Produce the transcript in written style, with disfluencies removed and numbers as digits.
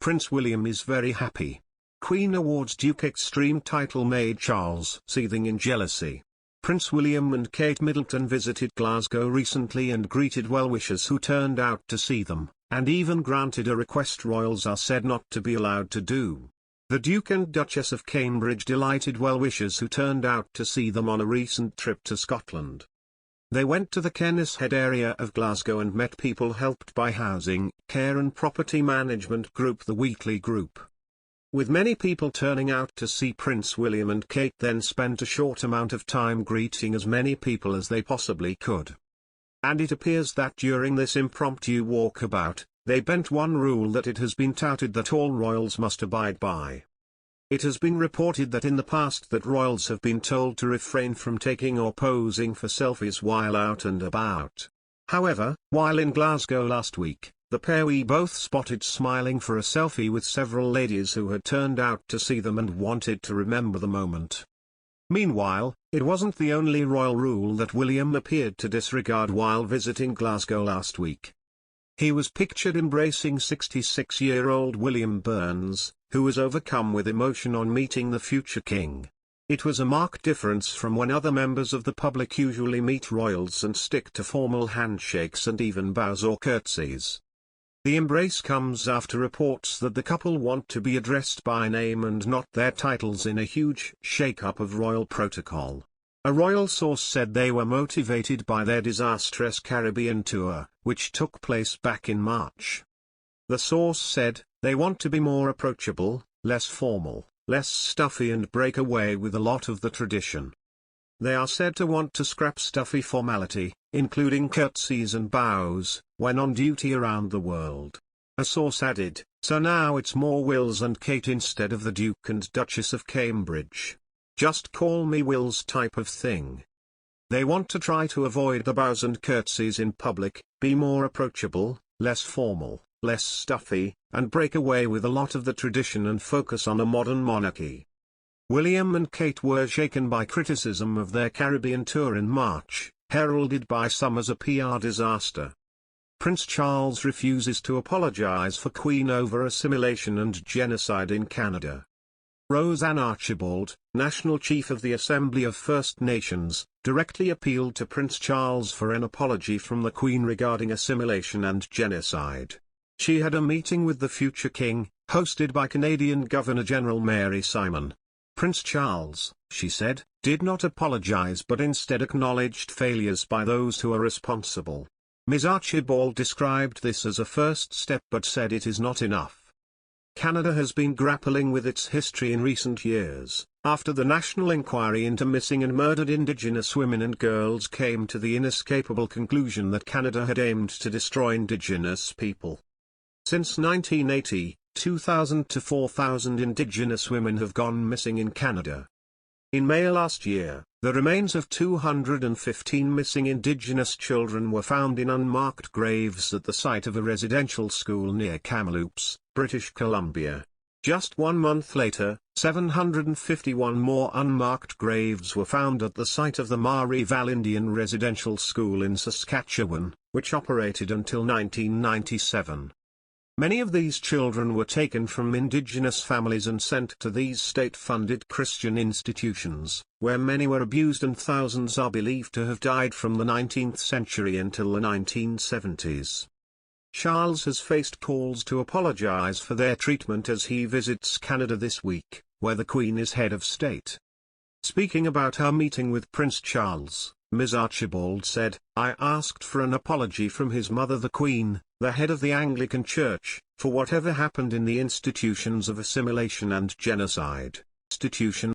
Prince William is very happy. Queen awards Duke extreme title made Charles seething in jealousy. Prince William and Kate Middleton visited Glasgow recently and greeted well-wishers who turned out to see them, and even granted a request royals are said not to be allowed to do. The Duke and Duchess of Cambridge delighted well-wishers who turned out to see them on a recent trip to Scotland. They went to the Kennishead area of Glasgow and met people helped by Housing, Care and Property Management Group, the Wheatley Group. With many people turning out to see Prince William and Kate then spent a short amount of time greeting as many people as they possibly could. And it appears that during this impromptu walkabout, they bent one rule that it has been touted that all royals must abide by. It has been reported that in the past that royals have been told to refrain from taking or posing for selfies while out and about. However, while in Glasgow last week, the pair we both spotted smiling for a selfie with several ladies who had turned out to see them and wanted to remember the moment. Meanwhile, it wasn't the only royal rule that William appeared to disregard while visiting Glasgow last week. He was pictured embracing 66-year-old William Burns, who was overcome with emotion on meeting the future king. It was a marked difference from when other members of the public usually meet royals and stick to formal handshakes and even bows or curtsies. The embrace comes after reports that the couple want to be addressed by name and not their titles in a huge shake-up of royal protocol. A royal source said they were motivated by their disastrous Caribbean tour, which took place back in March. The source said, they want to be more approachable, less formal, less stuffy and break away with a lot of the tradition. They are said to want to scrap stuffy formality, including curtsies and bows, when on duty around the world. A source added, so now it's more Wills and Kate instead of the Duke and Duchess of Cambridge. Just call me Wills type of thing. They want to try to avoid the bows and curtsies in public, be more approachable, less formal, less stuffy, and break away with a lot of the tradition and focus on a modern monarchy. William and Kate were shaken by criticism of their Caribbean tour in March, heralded by some as a PR disaster. Prince Charles refuses to apologize for Queen over assimilation and genocide in Canada. Roseanne Archibald, National Chief of the Assembly of First Nations, directly appealed to Prince Charles for an apology from the Queen regarding assimilation and genocide. She had a meeting with the future king, hosted by Canadian Governor-General Mary Simon. Prince Charles, she said, did not apologize but instead acknowledged failures by those who are responsible. Ms. Archibald described this as a first step but said it is not enough. Canada has been grappling with its history in recent years, after the national inquiry into missing and murdered Indigenous women and girls came to the inescapable conclusion that Canada had aimed to destroy Indigenous people. Since 1980, 2,000 to 4,000 Indigenous women have gone missing in Canada. In May last year, the remains of 215 missing Indigenous children were found in unmarked graves at the site of a residential school near Kamloops, British Columbia. Just 1 month later, 751 more unmarked graves were found at the site of the Marie Val Indian Residential School in Saskatchewan, which operated until 1997. Many of these children were taken from Indigenous families and sent to these state-funded Christian institutions, where many were abused and thousands are believed to have died from the 19th century until the 1970s. Charles has faced calls to apologize for their treatment as he visits Canada this week, where the Queen is head of state. Speaking about her meeting with Prince Charles, Ms. Archibald said, I asked for an apology from his mother the Queen, the head of the Anglican Church, for whatever happened in the institutions of assimilation and genocide. Institution